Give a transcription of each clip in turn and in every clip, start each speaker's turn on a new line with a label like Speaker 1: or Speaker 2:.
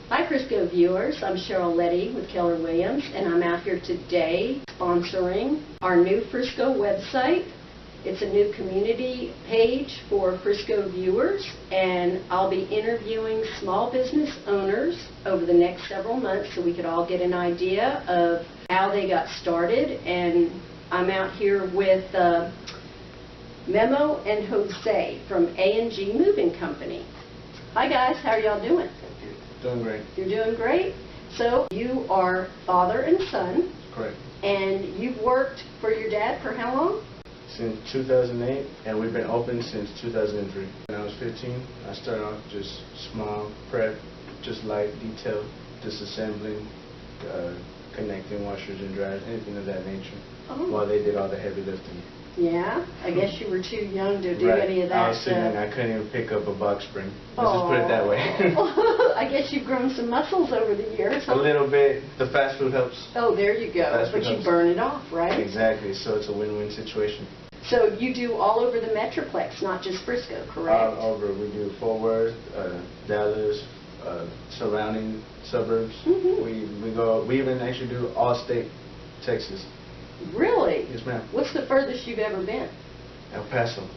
Speaker 1: Hi Frisco viewers, I'm Cheryl Letty with Keller Williams, and I'm out here today sponsoring our new Frisco website. It's a new community page for Frisco viewers, and I'll be interviewing small business owners over the next several months so we could all get an idea of how they got started. And I'm out here with Memo and Jose from A&G Moving Company. Hi guys, how are y'all doing?
Speaker 2: Doing great.
Speaker 1: You're doing great. So you are father and son.
Speaker 2: Correct.
Speaker 1: And you've worked for your dad for how long?
Speaker 2: Since 2008, and we've been open since 2003. When I was 15, I started off just small prep, just light detail, disassembling, connecting washers and dryers, anything of that nature, while they did all the heavy lifting.
Speaker 1: Yeah? I guess you were too young to do
Speaker 2: Right.
Speaker 1: any of that.
Speaker 2: I was sitting and I couldn't even pick up a box spring. Let's just put it that way.
Speaker 1: I guess you've grown some muscles over the years.
Speaker 2: A little bit. The fast food helps.
Speaker 1: Oh, there you go.
Speaker 2: Fast food
Speaker 1: But you
Speaker 2: helps.
Speaker 1: burn it off, right?
Speaker 2: Exactly. So it's a win-win situation.
Speaker 1: So you do all over the Metroplex, not just Frisco, correct?
Speaker 2: All over. We do Fort Worth, Dallas, surrounding suburbs.
Speaker 1: Mm-hmm.
Speaker 2: We even actually do all-state Texas.
Speaker 1: Really?
Speaker 2: Yes, ma'am.
Speaker 1: What's the furthest you've ever been?
Speaker 2: El Paso.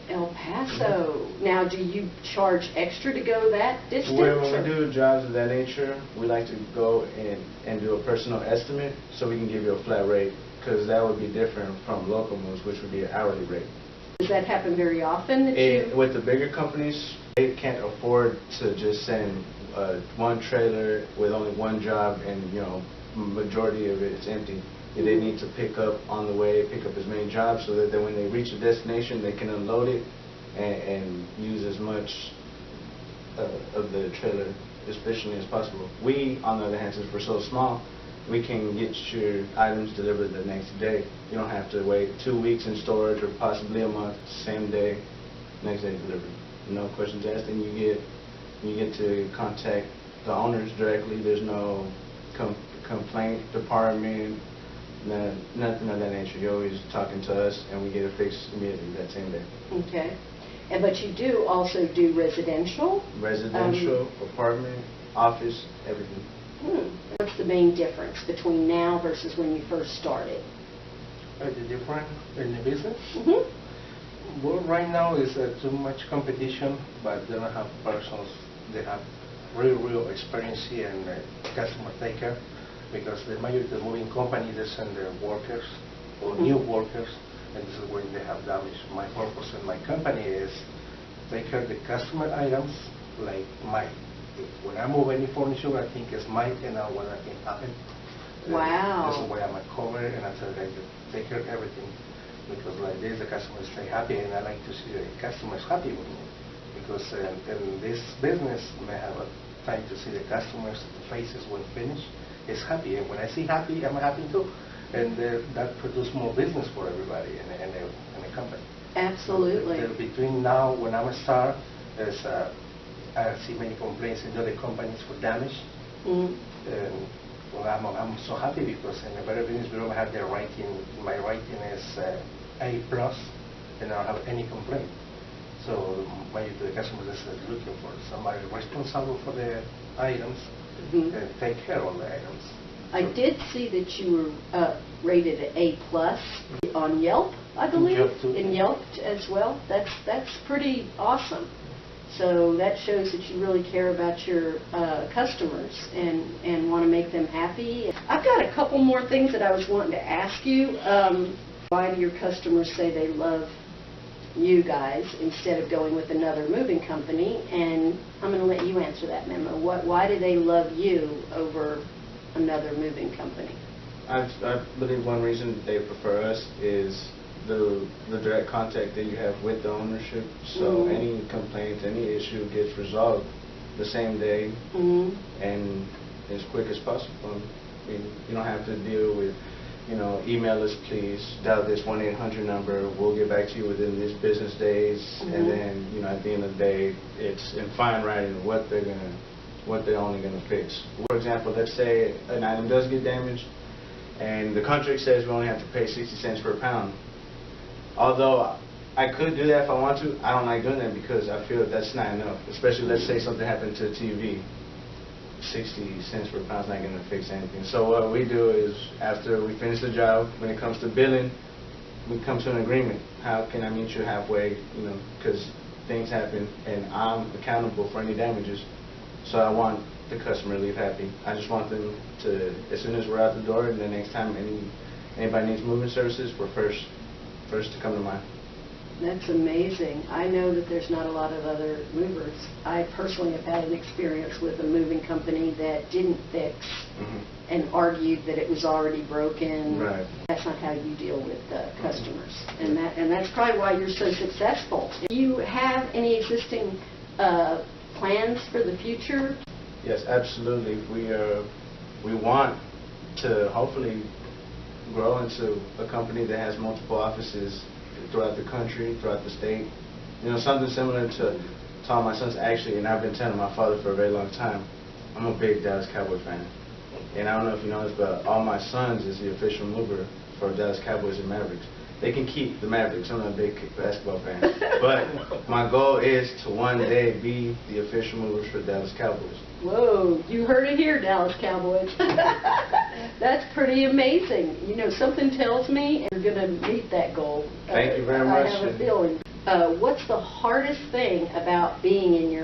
Speaker 1: El Paso. Now, do you charge extra to go that distance?
Speaker 2: When we do jobs of that nature, we like to go and do a personal estimate so we can give you a flat rate, because that would be different from local moves, which would be an hourly rate.
Speaker 1: Does that happen very often?
Speaker 2: With the bigger companies, they can't afford to just send one trailer with only one job and, majority of it's empty. They need to pick up on the way, pick up as many jobs so that then when they reach a destination, they can unload it and use as much of the trailer efficiently as possible. We, on the other hand, since we're so small, we can get your items delivered the next day. You don't have to wait 2 weeks in storage or possibly a month. Same day, next day delivered. No questions asked, and you get to contact the owners directly. There's no complaint department. Nothing of that nature. You're always talking to us, and we get it fixed immediately that same day.
Speaker 1: Okay. But you do also do residential?
Speaker 2: Residential, apartment, office, everything.
Speaker 1: What's the main difference between now versus when you first started?
Speaker 3: The difference in the business?
Speaker 1: Mm-hmm.
Speaker 3: Well, right now is too much competition, but they don't have persons. They have real experience and customer take care. Because the majority of the moving company, they send their workers or new workers, and this is when they have damage. My purpose in my company is take care of the customer items like mine. When I move any furniture, I think it's mine and not what I can happen.
Speaker 1: Wow.
Speaker 3: This is why I'm a cover, and I tell them to take care of everything. Because like this, the customers stay happy, and I like to see the customers happy with me. Because in this business, I have a time to see the customers' faces when finished. Is happy, and when I see happy, I'm happy too, and that produces more business for everybody in the company.
Speaker 1: Absolutely.
Speaker 3: Between now, when I'm a star, I see many complaints in other companies for damage. And well, I'm so happy because in the Better Business Bureau I have their rating. My rating is A+, and I don't have any complaint. So the customers are looking for somebody responsible for the items. And take care of the items.
Speaker 1: I did see that you were rated an A+ on Yelp, I believe.
Speaker 3: Yelp too.
Speaker 1: In Yelp as well. That's pretty awesome. So that shows that you really care about your customers and want to make them happy. I've got a couple more things that I was wanting to ask you. Why do your customers say they love you guys instead of going with another moving company? And I'm going to let you answer that, Memo. Why do they love you over another moving company?
Speaker 2: I believe one reason they prefer us is the direct contact that you have with the ownership. So any complaint, any issue gets resolved the same day and as quick as possible. I mean, you don't have to deal with email us please, dial this 1-800 number, we'll get back to you within these business days, and then, at the end of the day, it's in fine writing what they're only gonna fix. For example, let's say an item does get damaged, and the contract says we only have to pay 60 cents per pound. Although I could do that if I want to, I don't like doing that because I feel that's not enough, especially let's say something happened to a TV. 60 cents per pound is not going to fix anything. So what we do is, after we finish the job, when it comes to billing, we come to an agreement. How can I meet you halfway? You know, because things happen, and I'm accountable for any damages. So I want the customer to leave happy. I just want them to, as soon as we're out the door, the next time anybody needs moving services, we're first to come to mind.
Speaker 1: That's amazing. I know that there's not a lot of other movers. I personally have had an experience with a moving company that didn't fix and argued that it was already broken.
Speaker 2: Right.
Speaker 1: That's not how you deal with customers. And that's probably why you're so successful. Do you have any existing plans for the future?
Speaker 2: Yes, absolutely. We want to hopefully grow into a company that has multiple offices throughout the country, throughout the state. You know, something similar to all my sons actually, and I've been telling my father for a very long time, I'm a big Dallas Cowboy fan. And I don't know if you know this, but all my sons is the official mover for Dallas Cowboys and Mavericks. They can keep the Mavericks. I'm not a big basketball fan. But my goal is to one day be the official movers for Dallas Cowboys.
Speaker 1: Whoa, you heard it here, Dallas Cowboys. That's pretty amazing. You know, something tells me you're going to meet that goal.
Speaker 2: Thank you very much.
Speaker 1: I have a feeling. What's the hardest thing about being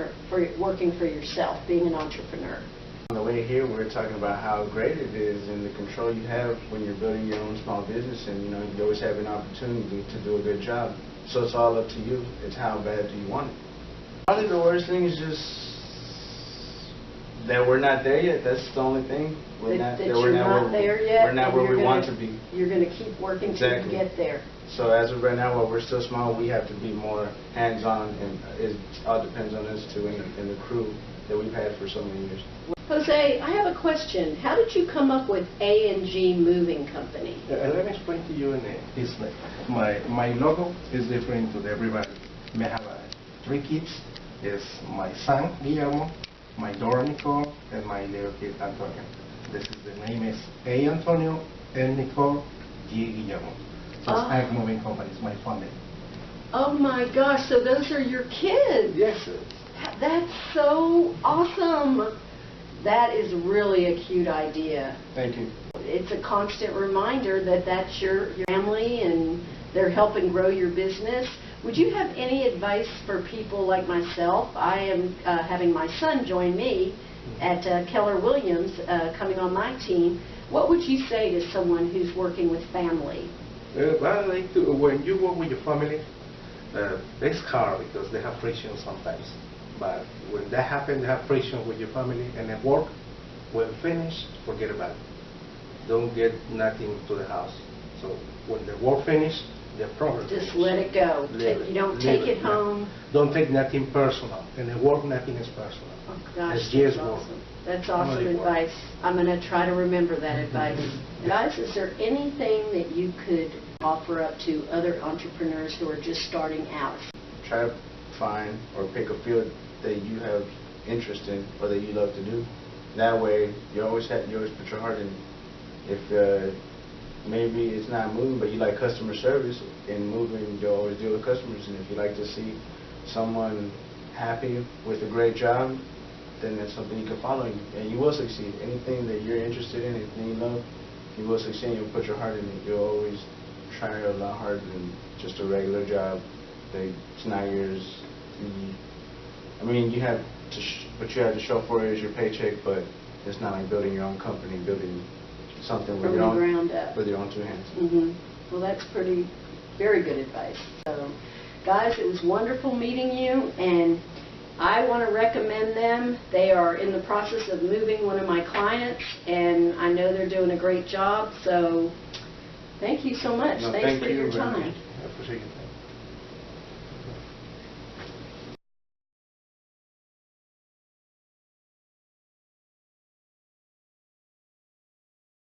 Speaker 1: working for yourself, being an entrepreneur?
Speaker 2: On the way here, we're talking about how great it is and the control you have when you're building your own small business, and you always have an opportunity to do a good job. So it's all up to you. It's how bad do you want it. Probably the worst thing is just that we're not there yet. That's the only thing.
Speaker 1: We're not there yet.
Speaker 2: We're not where we want to be.
Speaker 1: You're going to keep working till you get there.
Speaker 2: So as of right now, while we're still small, we have to be more hands-on, and it all depends on us too and the crew that we've had for so many years.
Speaker 1: Jose, I have a question. How did you come up with A&G Moving Company?
Speaker 3: Let me explain to you in this way. My logo is different to everybody. I have 3 kids. It's my son, Guillermo, my daughter, Nicole, and my little kid, Antonio. The name is A. Antonio, N. Nicole, G. Guillermo. So it's Ag Moving Company. It's my family.
Speaker 1: Oh my gosh, so those are your kids?
Speaker 3: Yes, sir.
Speaker 1: That's so awesome. That is really a cute idea.
Speaker 2: Thank you.
Speaker 1: It's a constant reminder that that's your family and they're helping grow your business. Would you have any advice for people like myself? I am having my son join me at Keller Williams coming on my team. What would you say to someone who's working with family?
Speaker 3: Well, when you work with your family, it's hard because they have friction sometimes. But when that happens, they have friction with your family, and at work, when finished, forget about it. Don't get nothing to the house. So when the work finished, the problem.
Speaker 1: Just let it go. You don't take it home.
Speaker 3: Don't take nothing personal. And at work, nothing is personal.
Speaker 1: Oh gosh,
Speaker 3: it's just
Speaker 1: that's
Speaker 3: work.
Speaker 1: awesome. That's awesome advice. I'm going to try to remember that advice. Guys, is there anything that you could offer up to other entrepreneurs who are just starting out?
Speaker 2: Try to find or pick a field that you have interest in or that you love to do. That way, you always put your heart in. If maybe it's not moving, but you like customer service, in moving, you'll always deal with customers. And if you like to see someone happy with a great job, then that's something you can follow, and you will succeed. Anything that you're interested in, anything you love, you will succeed. You'll put your heart in it. You'll always try a lot harder than just a regular job. It's not yours. I mean, you have to what you have to show for it is your paycheck, but it's not like building your own company, building something with your own 2 hands.
Speaker 1: Mm-hmm. Well, that's very good advice. So, guys, it was wonderful meeting you, and I want to recommend them. They are in the process of moving one of my clients, and I know they're doing a great job. So, thank you so much.
Speaker 2: No,
Speaker 1: Thanks
Speaker 2: thank
Speaker 1: for
Speaker 2: you
Speaker 1: your
Speaker 2: very
Speaker 1: time.
Speaker 2: much.
Speaker 3: I appreciate